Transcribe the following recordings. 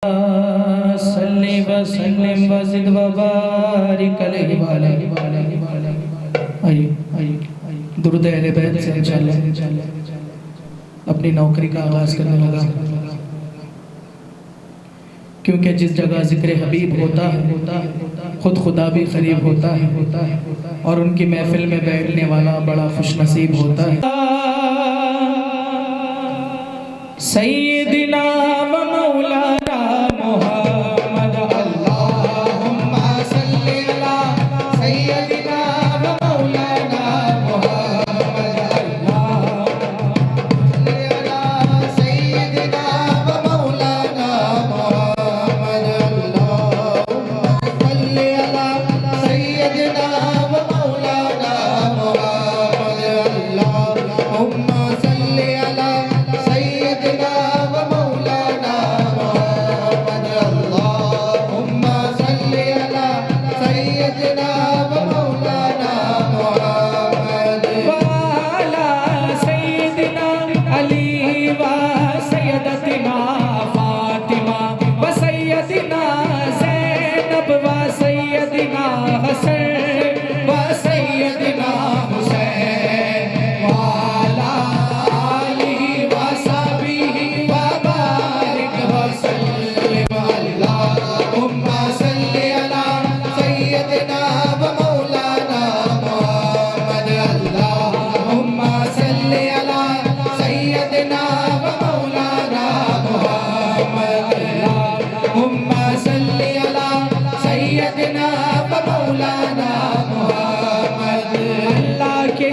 सल्लि वसल्लिम वज़िद वबारिक अलैहि आइए दुरूद अहले बैत से इंशाअल्लाह अपनी नौकरी का आगाज़ करने लगा, क्योंकि जिस जगह ज़िक्र हबीब होता है खुद खुदा भी करीब होता है और उनकी महफिल में बैठने वाला बड़ा खुशनसीब होता है। सय्यदिना व मौलाना मुहम्मद अल्लाहुम्मा सल्लि अला सय्यदिना व मौलाना मुहम्मद अल्लाहुम्मा सय्यदिना व मौलाना मुहम्मद अल्लाहुम्मा सल्लि अला सय्यदिना व मौलाना मुहम्मद अल्लाहुम्मा सल्लि अला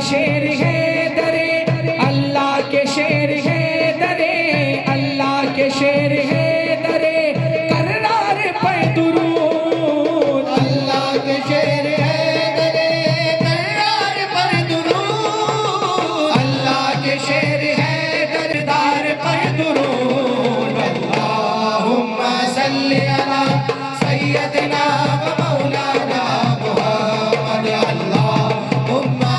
शेर है दरे अल्लाह के शेर है दरे अल्लाह के शेर है दरे करार पर दुरूद अल्लाह के शेर है दरे करार पर दुरूद अल्लाह के शेर है दरदार पर दुरूद अल्लाहुम्मा सल्लि अला सय्यदिना व मौलाना मुहम्मद अल्लाहुम्मा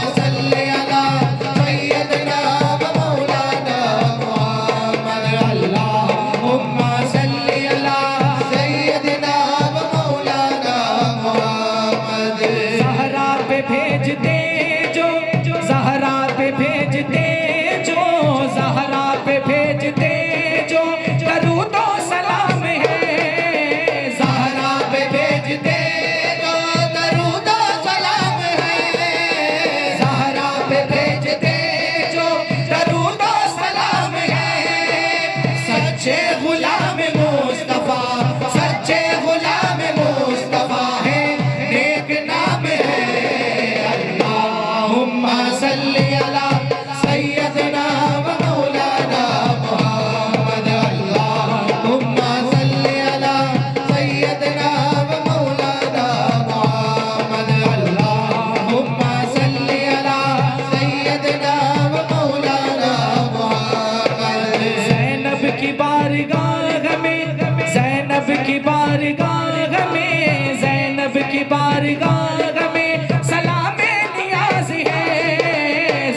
बारगाह में सलामे नियाज है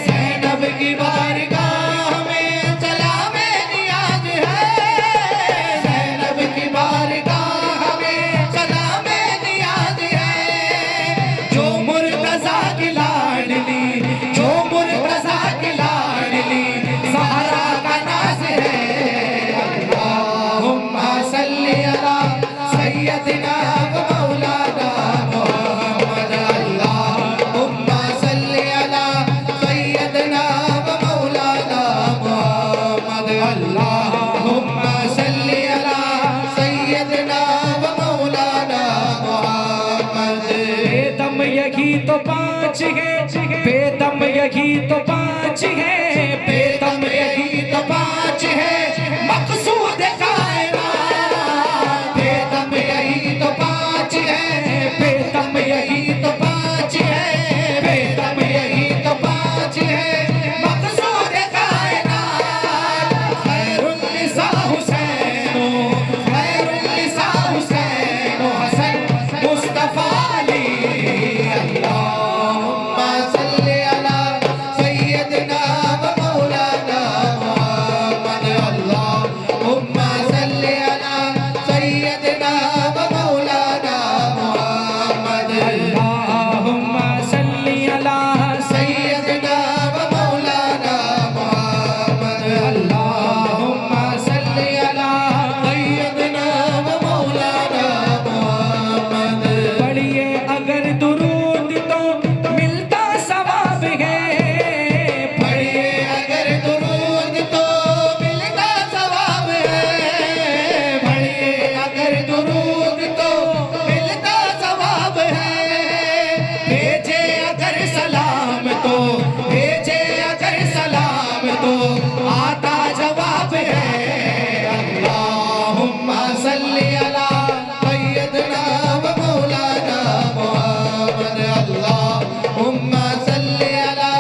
ज़ैनब की बारगाह में सलामे नियाज है ज़ैनब की बारगाह में सलामे नियाज है जो मुर्तज़ा की लाडली जो मुर्तज़ा की लाडली ज़हरा का नाज़ है अल्लाहुम्मा सल्लि अला सय्यदिना सल्ली अला सय्यदना व मौलाना मुहम्मद। अल्लाहुम्मा सल्ली अला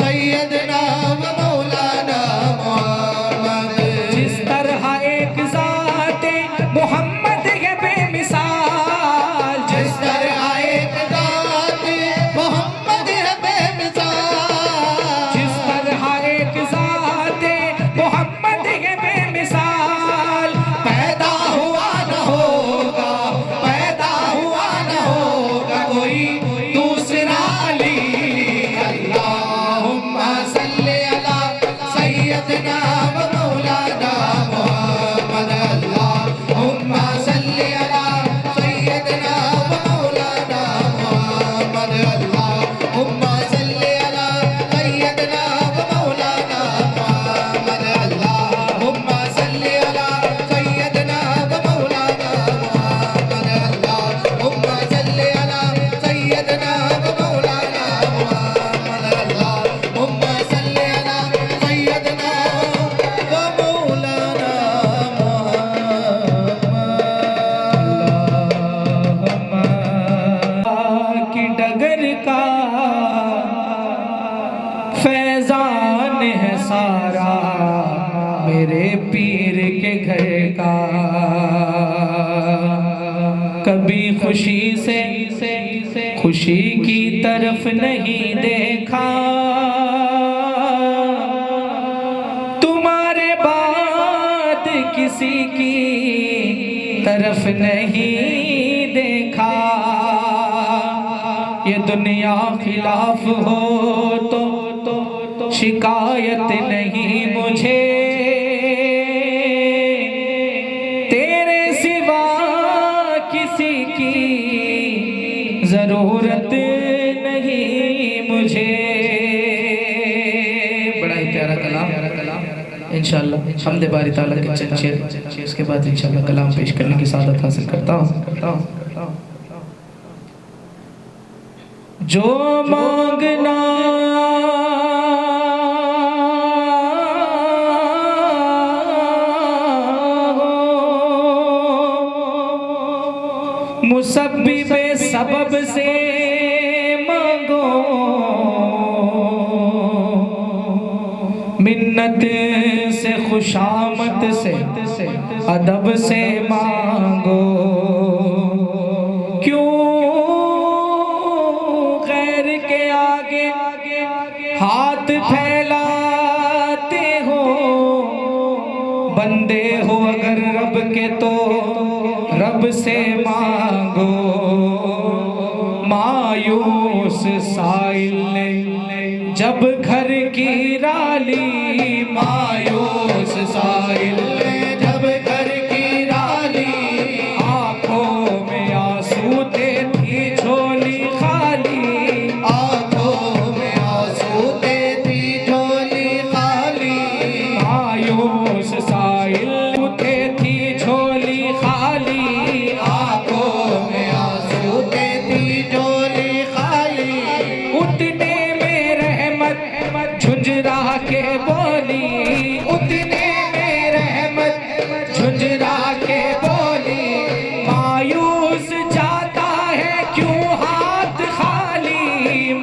सय्यदना व मौलाना मुहम्मद। जिस तरह एक ज़ाते मोहम्मद है बेमिसाल, जिस तरह एक ज़ाते मोहम्मद है बेमिसाल, जिस तरह एक ज़ाते मोहम्मद है बेमिसाल, पैदा हुआ न होगा, पैदा हुआ न होगा कोई दूसरा अली। अल्लाहुम्मा सल्ली अला सय्यदना व मौलाना मुहम्मद। अल्लाहुम्मा सल्ली अला सय्यदना व मौलाना मुहम्मद। अल्लाहुम्मा सल्ली अला सय्यदना व मौलाना मुहम्मद। अल्लाहुम्मा सल्ली अला सय्यदना व मौलाना मुहम्मद। अल्लाहुम्मा सल्ली अला सय्यदना व मौलाना मुहम्मद। अल्लाहुम्मा सल्ली अला सय्यदना व मौलाना मुहम्मद की डगर का फैजान है सारा, मेरे पीर के घर का। कभी खुशी से खुशी की तरफ नहीं देखा, तुम्हारे बाद किसी की तरफ नहीं देखा। ये दुनिया खिलाफ हो तो शिकायत नहीं मुझे, तेरे सिवा किसी की जरूरत नहीं मुझे। बड़ा ही प्यारा कलाम इंशाअल्लाह हमदे बारी ताला के चंद शेर, उसके बाद इंशाअल्लाह कलाम पेश करने की सादत हासिल करता हूँ। जो मांगना मुसब्बिबे सबब से मांगो, मिन्नत से खुशामत से अदब से मांगो। क्यों गैर के आगे हाथ फैलाते हो, बंदे हो अगर रब के तो रब से मांगो। मायूस साइल ने जब घर की राली, मायूस साइल ने जब घर की राली, आंखों में आंसू थी झोली खाली, आंखों में आंसू थी झोली खाली। मायूस साइल थी झोली खाली, आंखों में आंसू थी झोली खाली। उतने में रहमत झुंझरा के बोली, उतने में रहमत झुंझरा के बोली। मायूस जाता है क्यों हाथ खाली,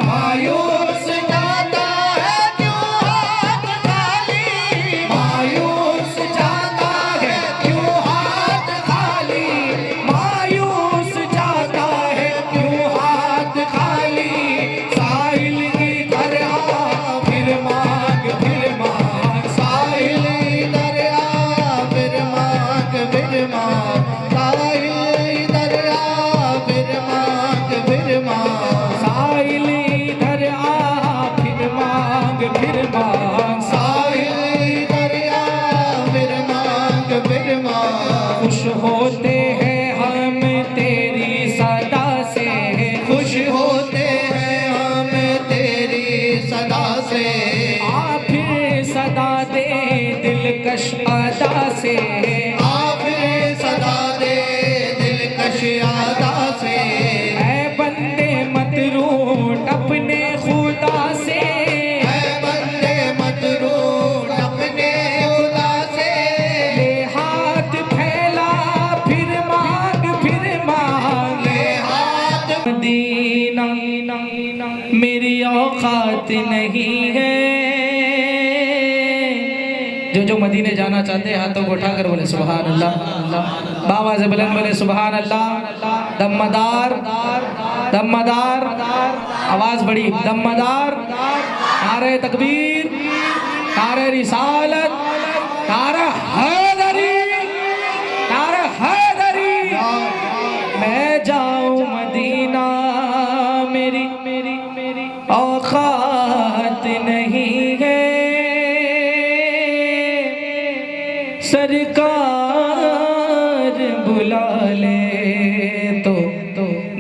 मायूस जाता है क्यों हाथ खाली, मायूस जाता है क्यों हाथ खाली, मायूस जाता है क्यों हाथ खाली। साहिल इधर आ फिर मांग साहिल इधर आ फिर मांग फिर मांग, साहिल इधर आ फिर मांग फिर मांग, साहिल इधर आ फिर मांग फिर मांग। साहिल इधर आ फिर मांग फिर मांग। खुश होते हैं हम तेरी सदा से, खुश होते हैं हम तेरी सदा से, आ फिर सदा दे दिलकश अदा से, आ फिर सदा दे दिलकश अदा से। ऐ बंदे मत रूठ अपने खुदा से, ऐ बंदे मत रूठ अपने खुदा से। ले हाथ फैला फिर औकात नहीं है। जो मदीने जाना चाहते हैं हाथों को उठाकर बोले सुभान अल्लाह। बाबा से बुलंद बोले सुभान अल्लाह। दम्मदार दम्मदार आवाज बड़ी दम्मदार। नारे तकबीर, नारे रिसालत, नारे हैदरी, नारे हैदरी। मैं जाऊं मदीना मेरी औकात नहीं है। सरकार बुला ले तो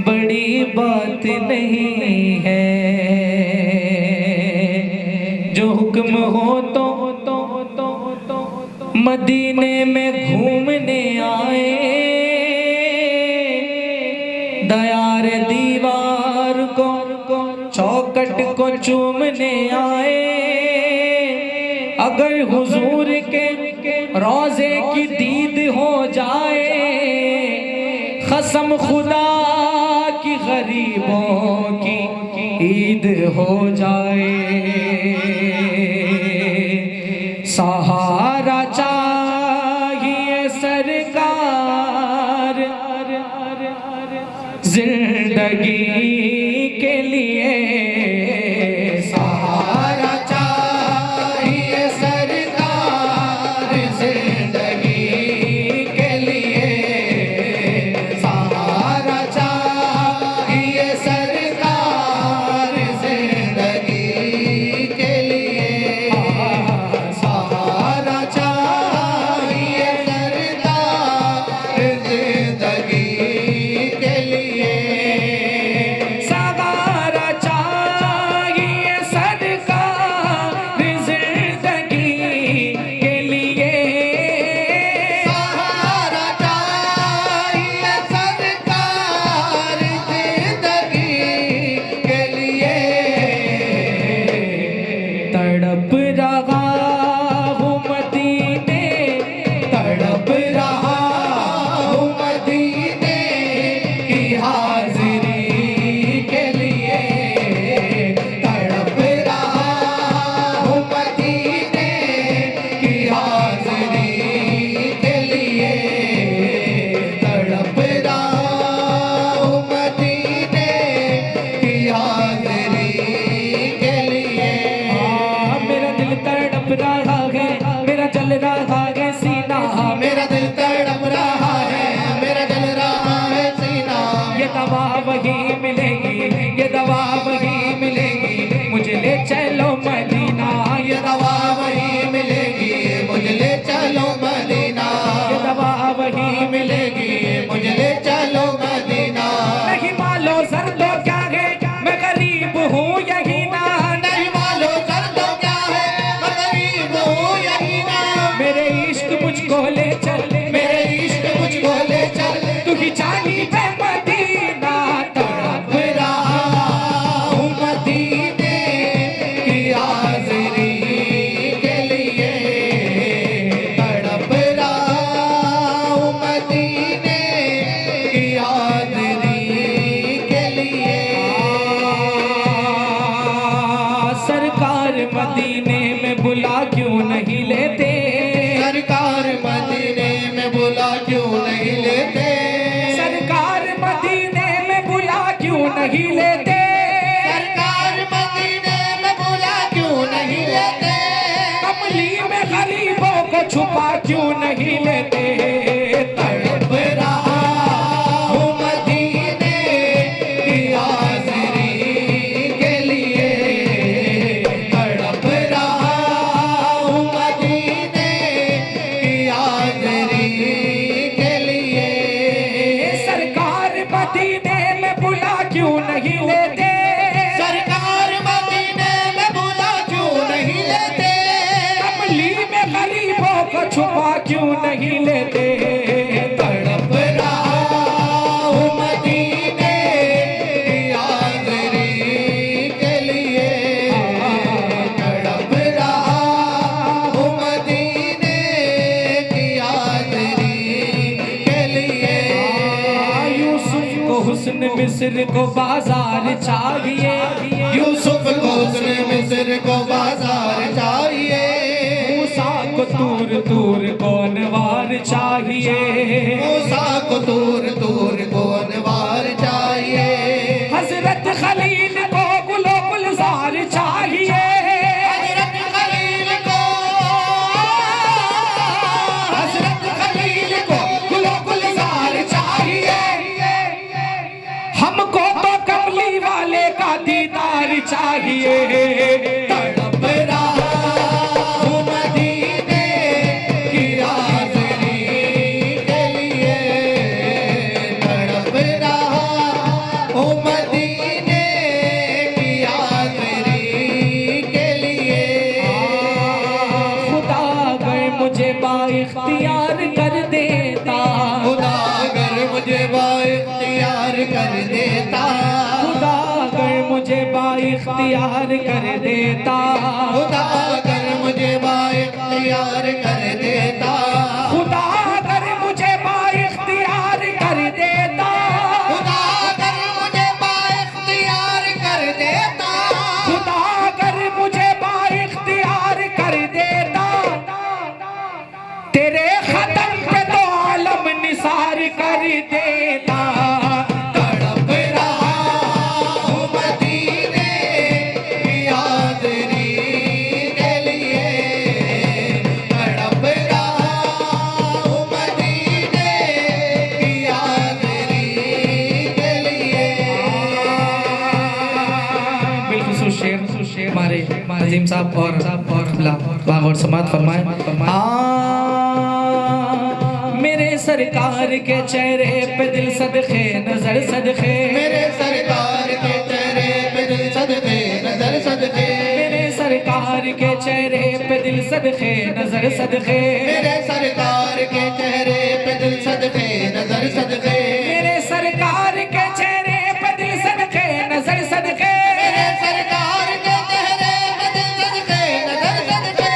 बड़ी बात नहीं है। जो हुक्म हो तो मदीने में घूमने आए। दयार दीवार को चौकट को चूमने आए। अगर हुजूर के रोजे की दीद हो जाए, कसम खुदा की गरीबों की ईद हो जाए। सहारा चाहिए सरकार जिंदगी के लिए। सहारा चाहिए सरकार जिंदगी के लिए। सहारा चाहिए सरकार जिंदगी के लिए। सहारा चाहिए सरकार जिंदगी के लिए। सहारा चाहिए सरकार जिंदगी के लिए। सहारा चाहिए सरकार जिंदगी के लिए। तड़प रहा हूँ मदीने, तड़प रहा हूँ मदीने की हाजिरी के लिए। तड़प रहा हूँ मदीने की हाजिरी के लिए। तड़प रहा हूँ मदीने की हाजिरी के लिए। मेरा दिल तड़प रहा है, मेरा जल रहा है सीना। मेरा दिल तड़प रहा है, मेरा जल रहा है सीना। ये दवा वही मिलेगी, ये दवा वही मिलेगी, मुझे ले चलो मदीना। ये दवा वही मिलेगी, मुझे ले चलो मदीना। ये दवा वही मिलेगी, मुझे ले चलो मदीना। नहीं मालो सर तो क्या है, मैं गरीब हूँ यही ना। नहीं मालूम कर दो क्या है, मैं गरीब हूँ यही ना। मेरे इश्क मुझको ले चल, मेरे इश्क मुझको ले चल। तू ही जानी पे मदीना। तड़प रहा हूँ मदीने की हाजिरी के लिए। तड़प रहा हूँ मदीने की हाजिरी के लिए। सरकार मदीने में बुला क्यों नहीं लेते। सरकार मदीने में बुला क्यों नहीं लेते। सरकार मदीने में बुला क्यों नहीं लेते। सरकार मदीने में बुला क्यों नहीं लेते। कमली में गरीबों को छुपा क्यों नहीं लेते। तड़प रहा हूँ मदीने की हाजिरी के लिए। तड़प रहा हूँ मदीने की हाजिरी के लिए। सरकार मदीने में बुला क्यों नहीं लेते। सरकार मदीने में बुला क्यों नहीं लेते। कमली में गरीबों को छुपा क्यों नहीं लेते। तड़प रहा हूँ मदीने की हाजिरी के लिए। तड़प रहा हूँ मदीने की हाजिरी के लिए। यूसुफ को हुस्न मिस्र को बाजार चाहिए, यूसुफ को हुस्न मिस्र को बाजार चाहिए, मूसा को तूर तूर को अनवार चाहिए, मूसा को तूर तूर को अनवार चाहिए, हजरत खलील को गुलो गुलजार चाहिए, हजरत खलील को, हजरत खलील को गुलो गुलजार चाहिए, हमको तो कमली वाले का दीदार चाहिए। तड़प रहा हूँ मदीने की हाज़िरी के लिए, तड़प रहा हूँ मदीने की हाज़िरी के लिए। खुदा अगर मुझे बाइख्तियार कर देता, खुदा अगर मुझे बाइख्तियार कर देता, खुदा अगर मुझे बाइख्तियार कर देता, खुदा अगर मुझे बाइख्तियार कर देता, खुदा अगर मुझे बाइख्तियार कर देता, खुदा अगर मुझे बाइख्तियार कर देता, खुदा अगर मुझे बाइख्तियार कर देता, तेरे खत्म पे तो आलम निसार कर देता। तड़प रहा हूँ मदीने की हाज़िरी के लिए, तड़प रहा हूँ मदीने की हाज़िरी के लिए। बिल्कुल शेर हमारे अजीम साहब और बागौर समात फरमाए। मेरे सरकार के चेहरे पे दिल सदके नजर सदके, मेरे सरकार के चेहरे पे दिल सदके नजर सदके, मेरे सरकार के चेहरे पे दिल सदके नजर सदके, मेरे सरकार के चेहरे पे दिल सदके नजर सदके, मेरे सरकार के चेहरे पे दिल सदके नजर सदके, मेरे सरकार के चेहरे पे दिल सदके नजर सदके,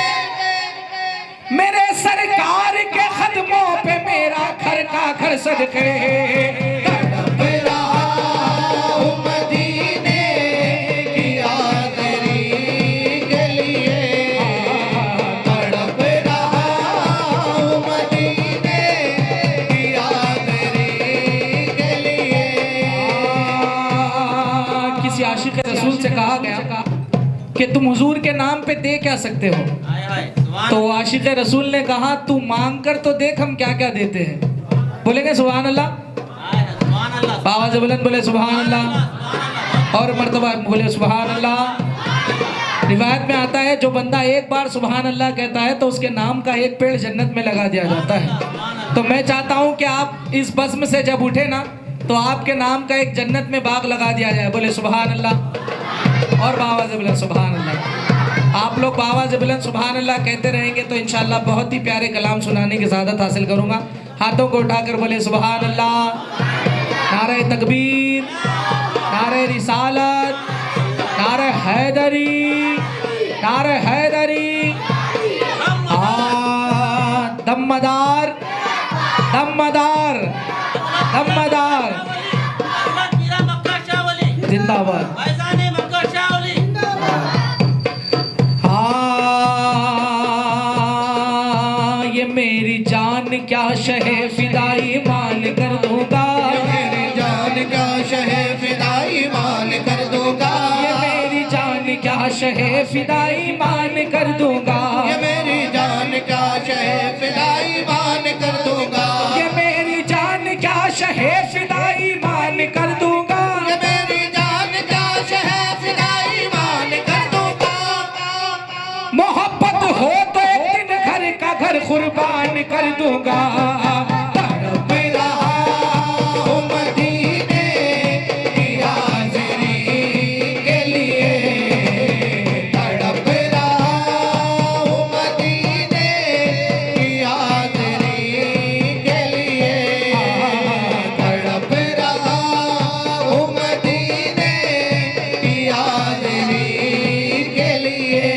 मेरे सरकार के खदमों पे मेरा घर का घर सदके। तड़प रहा हूँ मदीने की हाज़िरी के लिए, तड़प रहा हूँ मदीने की हाज़िरी के लिए। किसी आशिक रसूल से कहा गया कि तुम हुजूर के नाम पे दे क्या सकते हो, तो आशिक रसूल ने कहा तू मांग कर तो देख हम क्या क्या देते हैं। बोलेंगे सुभान अल्लाह, आवाज़ बुलंद बोले सुभान अल्लाह, और मर्तबा बोले सुभान अल्लाह। रिवायत में आता है जो बंदा एक बार सुभान अल्लाह कहता है तो उसके नाम का एक पेड़ जन्नत में लगा दिया जाता है। तो मैं चाहता हूँ कि आप इस बज़्म से जब उठे ना तो आपके नाम का एक जन्नत में बाग लगा दिया जाए। बोले सुभान अल्लाह, और बावाज़ बुलंद सुभान अल्लाह। आप लोग बावाज़ बुलंद सुभान अल्लाह कहते रहेंगे तो इंशाअल्लाह बहुत ही प्यारे कलाम सुनाने की सआदत हासिल करूँगा। हाथों को उठाकर बोले सुभान अल्लाह। नारे तकबीर, नारे रिसालत, नारे हैदरी, नारे हैदरी। दम्मदार दम्मदार दम्मदार जिंदाबाद। ये मेरी जान क्या शहे फिदाई मान कर दूंगा, मेरी जान क्या शहे फिदाई मान कर दूंगा, ये मेरी जान क्या शहे फिदाई मान कर दूंगा, ये मेरी जान क्या शहे फिदाई मान कर दूंगा, ये मेरी जान क्या शहे फिदाई मान कर दूंगा, ये मेरी जान क्या शहे फिदाई मान कर दूंगा। मोहब्बत हो तो एक दिन घर का घर कुर्बान कर दूंगा। तड़प रहा हूँ मदीने की हाज़िरी के लिए, तड़प रहा हूँ मदीने की हाज़िरी के लिए, तड़प रहा हूँ मदीने की हाज़िरी के लिए।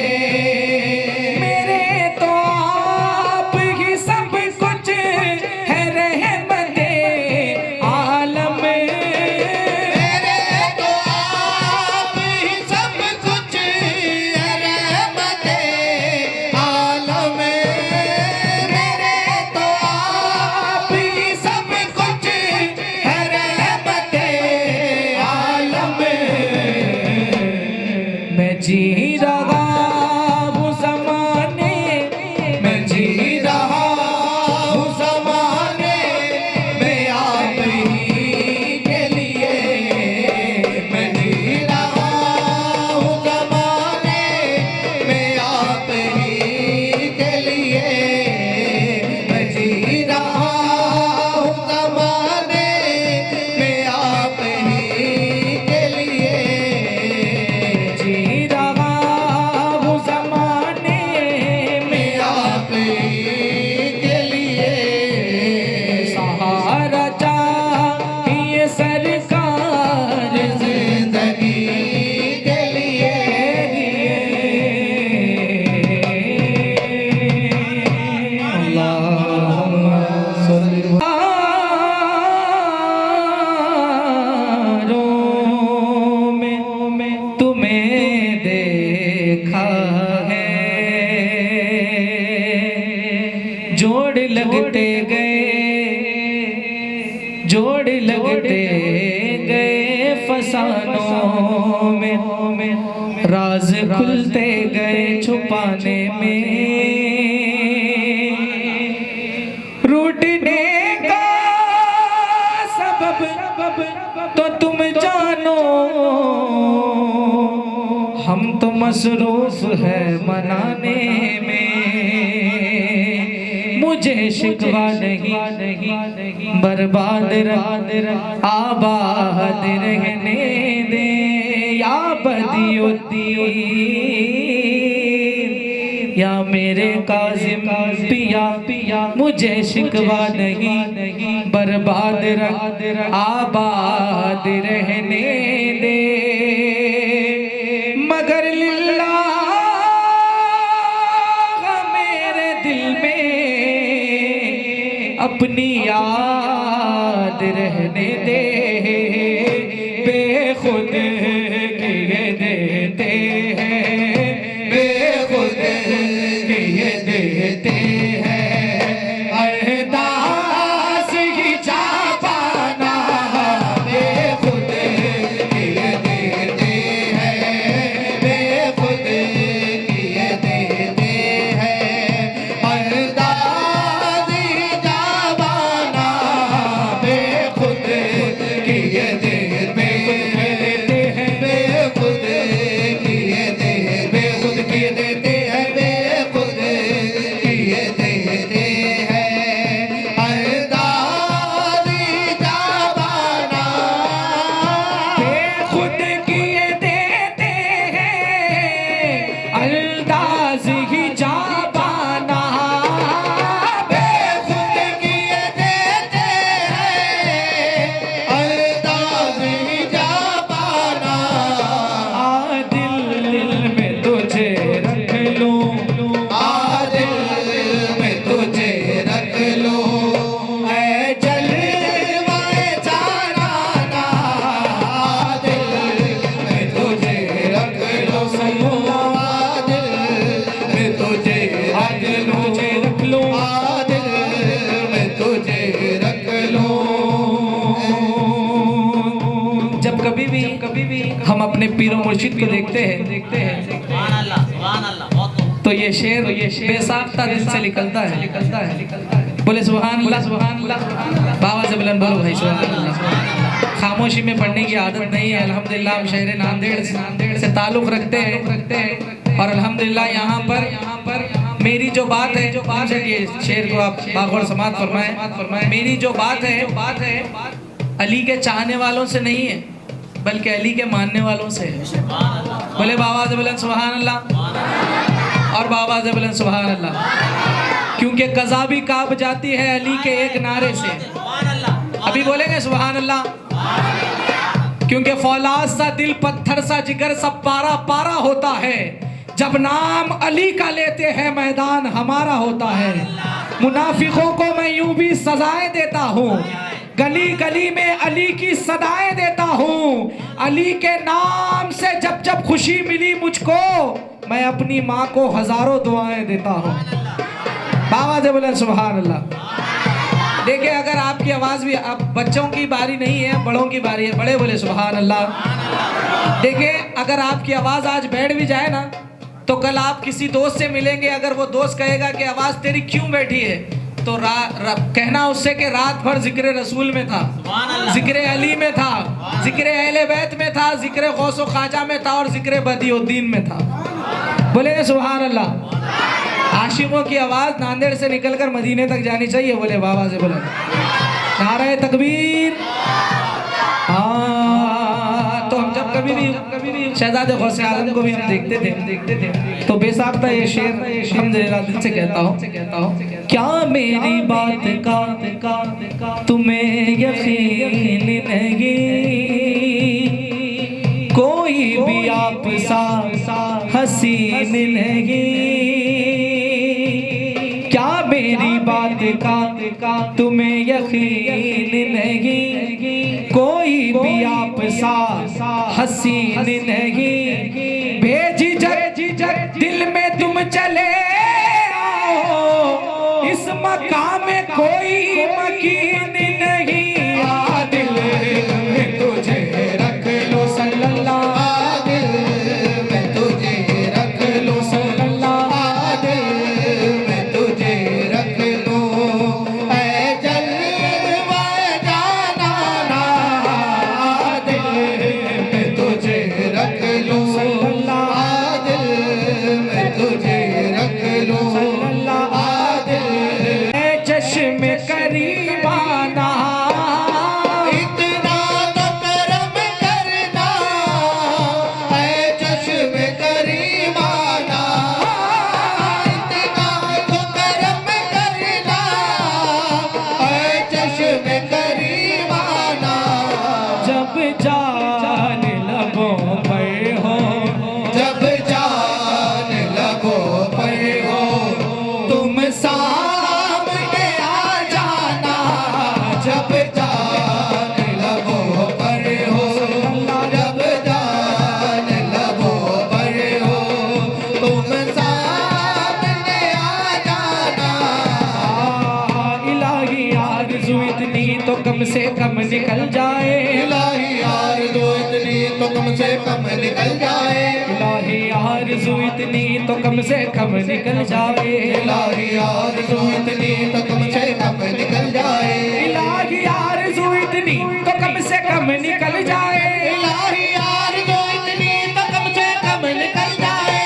मेरे तो आप ही सब कुछ जी रहा हूँ ज़माने मैं जी रहा हूँ ज़माने में आप ही के लिए। मैं जी रहा हूँ ज़माने में आप ही के लिए। मैं जी रहा हूँ ज़माने में आप ही के लिए। जी रहा हूँ ज़माने में आप ही के लिए। सहारा चाहिए सरकार जिंदगी के लिए। में तुम्हें देखा है, जोड़ लगते लगते गए फसानों में, राज खुलते गए छुपाने में, रूठने का सबब तो तुम जानो, हम तो मसरूफ है मनाने में, मुझे शिकवा नहीं बर्बाद आबाद रहने दे या बदियुद्दीन, या मेरे काजिम पिया मुझे शिकवा नहीं बर्बाद आबाद रहने दे, मगर लिल्लाह मेरे दिल में अपनी याद रहने दे, बेखुद किए देते हैं, बेखुद किए देते हैं, अरदास ही चापाना, बेखुद किए देते हैं, बेखुद किए देते हैं, अरदास ही जावाना, बेखुद किए देते हैं, बेखुद किए देते, बेखुद किए देते हैं, बेखुद किए देते हैं, अरदास ही जावाना, खुद किए देते हैं, अल्दाज ही जाबाना, बेखुद किए देते हैं, अरदास ही जावाना, दिल में तुझे रख लूं, दिल में तुझे रख लो, ऐ जलवाए जाना, दिल में तुझे रख लो, दिल में तुझे रख लो, रख लूं, दिल में तुझे रख लो। जब कभी भी हम अपने पीरो मुर्शिद को देखते हैं तो ये शेर बेसाख्ता दिल से निकलता है, बोले सुभान अल्लाह, बाबा से बुलंद बोलो भाई सुभान अल्लाह। खामोशी में पढ़ने की आदत नहीं है, अल्हम्दुलिल्लाह हम शहर नांदेड़ से ताल्लुक़ रखते हैं, और अल्हम्दुलिल्लाह यहाँ पर मेरी जो बात है, ये शेर को आप बागौर समात फरमाएं, मेरी जो बात है अली के चाहने वालों से नहीं है, बल्कि अली के मानने वालों से है। बोले बाबा से बुलंद सुभान अल्लाह, और बाबा से बुलंद सुभान अल्लाह, क्योंकि कज़ा भी काब जाती है अली के एक नारे से। अभी बोलेंगे सुभान अल्लाह, क्योंकि फौलाद सा दिल पत्थर सा जिगर सब पारा पारा होता है, जब नाम अली का लेते हैं मैदान हमारा होता है। मुनाफिकों को मैं यूं भी सजाएं देता हूँ, गली गली में अली की सदाएं देता हूँ, अली के नाम से जब जब खुशी मिली मुझको, मैं अपनी माँ को हजारों दुआएं देता हूँ। बाबा से बोले सुभान अल्लाह। देखिए अगर आपकी आवाज भी, अब बच्चों की बारी नहीं है, बड़ों की बारी है। बड़े बोले सुभान अल्लाह। देखिए अगर आपकी आवाज आज बैठ भी जाए ना, तो कल आप किसी दोस्त से मिलेंगे, अगर वो दोस्त कहेगा कि आवाज तेरी क्यों बैठी है, तो कहना उससे कि रात भर जिक्र रसूल में था, जिक्र अली में था, जिक्र अहले बैत में था, जिक्र गौसो ख्वाजा में था और जिक्र बदियुद्दीन में था। बोले सुभान अल्लाह। आशिकों की आवाज नांदेड़ से निकलकर मदीने तक जानी चाहिए। बोले बाबा से बोले नारे तकबीर। हाँ, तो हम जब कभी भी शहजादे गौसे आलम को भी हम देखते थे तो बेसाख्ता ये शेर अल्हम्दुलिल्लाह दिल से कहता हूँ, क्या मेरी बात का तुम्हें यकीन नहीं, कोई भी आप सा हसीन नहीं, क्या मेरी बात का तुम्हें यकीन नहीं, कोई भी आप सा हसीन नहीं, बेझिझक दिल में तुम चले आओ, इस मकाम में कोई मकीन नहीं, आ दिल में तुझे रख लो सल्लल्लाहु, तो कम से कम निकल जाए, इलाही आरज़ू इतनी तो कम से कम निकल जाए, इलाही आरज़ू इतनी तो कम से कम निकल जाए, इलाही आरज़ू इतनी तो कम से कम निकल जाए, इलाही आरज़ू इतनी तो कम से कम निकल जाए, इलाही आरज़ू इतनी तो कम से कम निकल जाए,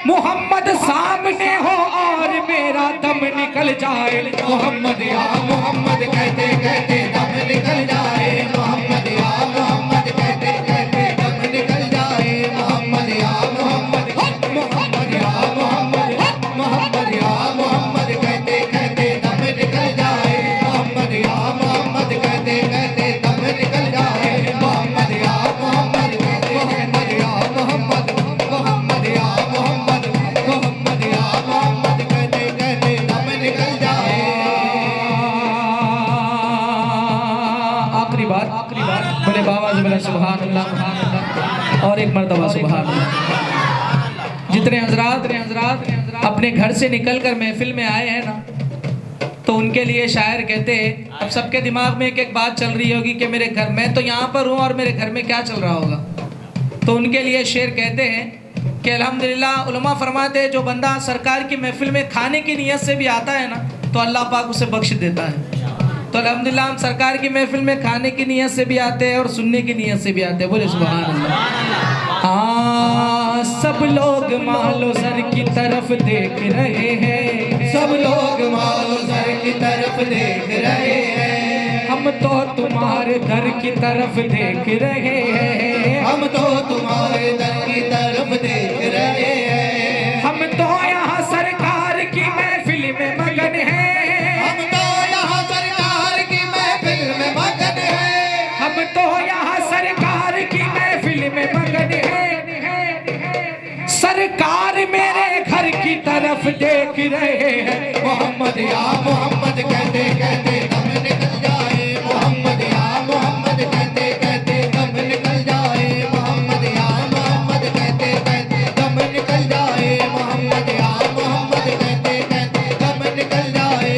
मोहम्मद सामने हो और मेरा दम निकल जाए, मोहम्मद या मोहम्मद कहते कहते दम निकल जाए, मोहम्मद या मोहम्मद कहते कहते दम निकल जाए, मोहम्मद या मोहम्मद, मोहम्मद या मोहम्मद, मोहम्मद या मोहम्मद कहते कहते दम निकल जाए, मोहम्मद या मोहम्मद कहते कहते दम निकल जाए, मोहम्मद या मोहम्मद, मोहम्मद या मोहम्मद, मोहम्मद या मोहम्मद, मोहम्मद या मोहम्मद कहते कहते दम निकल जाए। आखिरी बात बोले बाबा से बोले सुभान अल्लाह और एक मर्तबा सुभान अल्लाह। जितने हजरात अपने घर से निकलकर महफिल में आए हैं ना, तो उनके लिए शायर कहते हैं, अब सबके दिमाग में एक एक बात चल रही होगी कि मेरे घर, मैं तो यहाँ पर हूँ और मेरे घर में क्या चल रहा होगा, तो उनके लिए शेर कहते हैं कि अल्हम्दुलिल्लाह उलमा फरमाते हैं, जो बंदा सरकार की महफिल में खाने की नीयत से भी आता है ना, तो अल्लाह पाक उसे बख्श देता है। तो अल्हम्दुलिल्लाह हम सरकार की महफिल में खाने की नीयत से भी आते हैं और सुनने की नीयत से भी आते हैं। बोले सुभान अल्लाह। हाँ, सब लोग मालो सर की तरफ देख रहे हैं, सब लोग मालो सर की तरफ देख रहे हैं, हम तो तुम्हारे दर की तरफ देख रहे हैं, हम तो तुम्हारे दर की तरफ देख रहे हैं, हम तो यहाँ सरकार की महफिल में मगन हैं, हम तो यहाँ सरकार की महफिल में मगन हैं, हम तो यहाँ सरकार की महफिल में मगन हैं, सरकार मेरे घर की तरफ देख रहे हैं, मोहम्मद या मोहम्मद कहते कहते दम निकल जाए, मोहम्मद या मोहम्मद कहते कहते दम निकल जाए, मोहम्मद या मोहम्मद कहते कहते दम निकल जाए, मोहम्मद या मोहम्मद कहते कहते दम निकल जाए।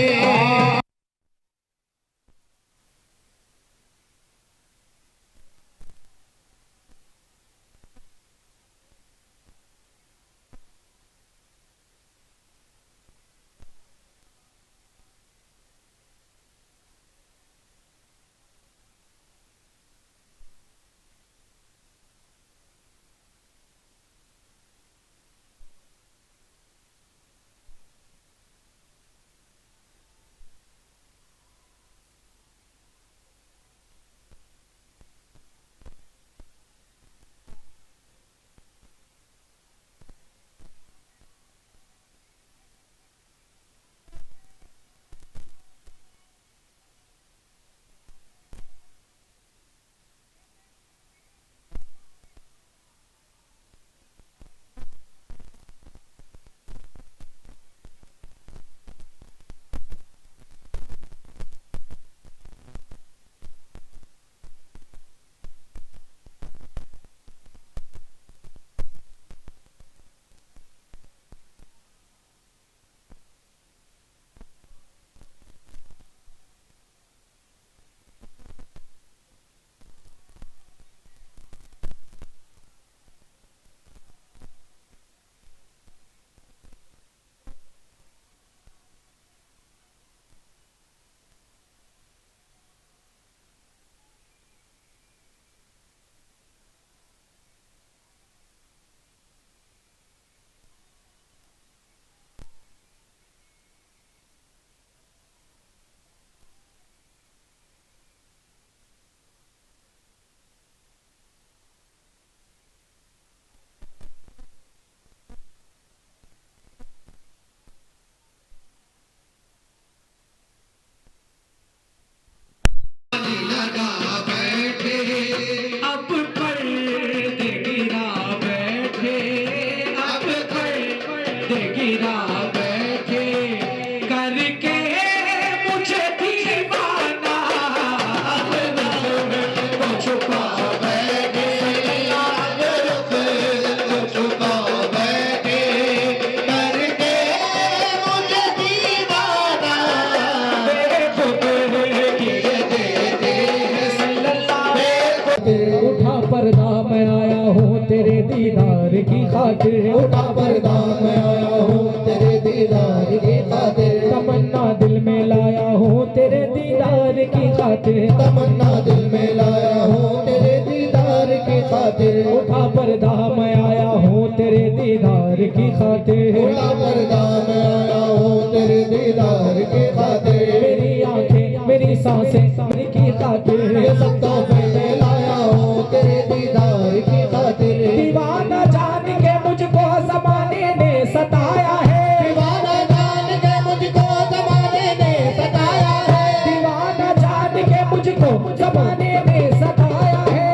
हूँ तेरे दीदार की खातिर, उठा पर्दा मैं आया हूँ तेरे दीदार की खातिर, तमन्ना दिल में लाया हूँ तेरे दीदार की खातिर, तमन्ना दिल में लाया हूँ तेरे दीदार की खातिर, उठा पर्दा मैं आया हूँ तेरे दीदार की खातिर, उठा पर्दा मैं आया हूँ तेरे दीदार की खातिर, मेरी आंखें मेरी सांसें तेरी की खातिर, ये सब तोहफे मैं लाया हूँ तेरे दीदार की खातिर, दीवाना जान के मुझको ज़माने ने सताया है, दीवाना जान के मुझको ज़माने ने सताया है, दीवाना जान के मुझको ज़माने ने सताया है,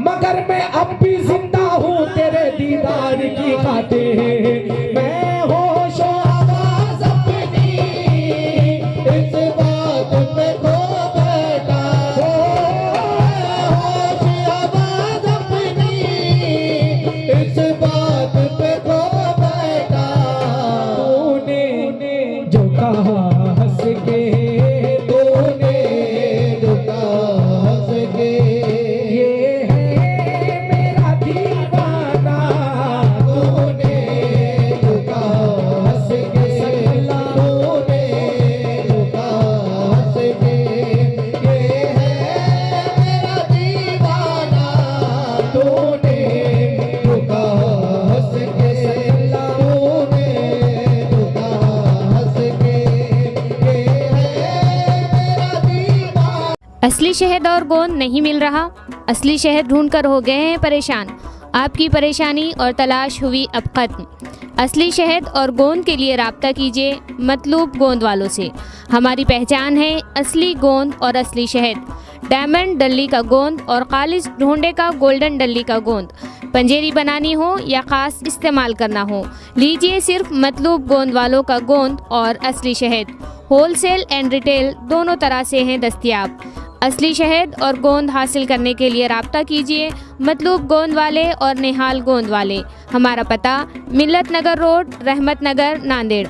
मगर मैं अब भी जिंदा हूँ तेरे दीदार की खातिर, मैं होशो आवाज़ अपनी इस बात पे खो बैठा, होश आवाज़ अपनी इस बात पे खो बैठा, तूने जो कहा हंस के, तूने जो कहा हंस के, ये है मेरा दीवाना, तूने जो कहा हंस के, तूने जो कहा हंस के, ये है मेरा दीवाना, तूने जो कहा हंस के, तूने जो कहा हंस के, ये है मेरा दीवाना। असली शहद और गोंद नहीं मिल रहा। असली शहद ढूंढकर हो गए हैं परेशान। आपकी परेशानी और तलाश हुई अब खत्म। असली शहद और गोंद के लिए राब्ता कीजिए मतलूब गोंद वालों से। हमारी पहचान है असली गोंद और असली शहद। डायमंड डल्ली का गोंद और खालिस ढूंढे का गोल्डन डल्ली का गोंद। पंजेरी बनानी हो या ख़ास इस्तेमाल करना हो, लीजिए सिर्फ मतलूब गोंद वालों का गोंद और असली शहद। होलसेल एंड रिटेल दोनों तरह से हैं दस्तयाब। असली शहद और गोंद हासिल करने के लिए राब्ता कीजिए मतलूब गोंद वाले और निहाल गोंद वाले। हमारा पता मिल्लत नगर रोड, रहमत नगर, नांदेड़।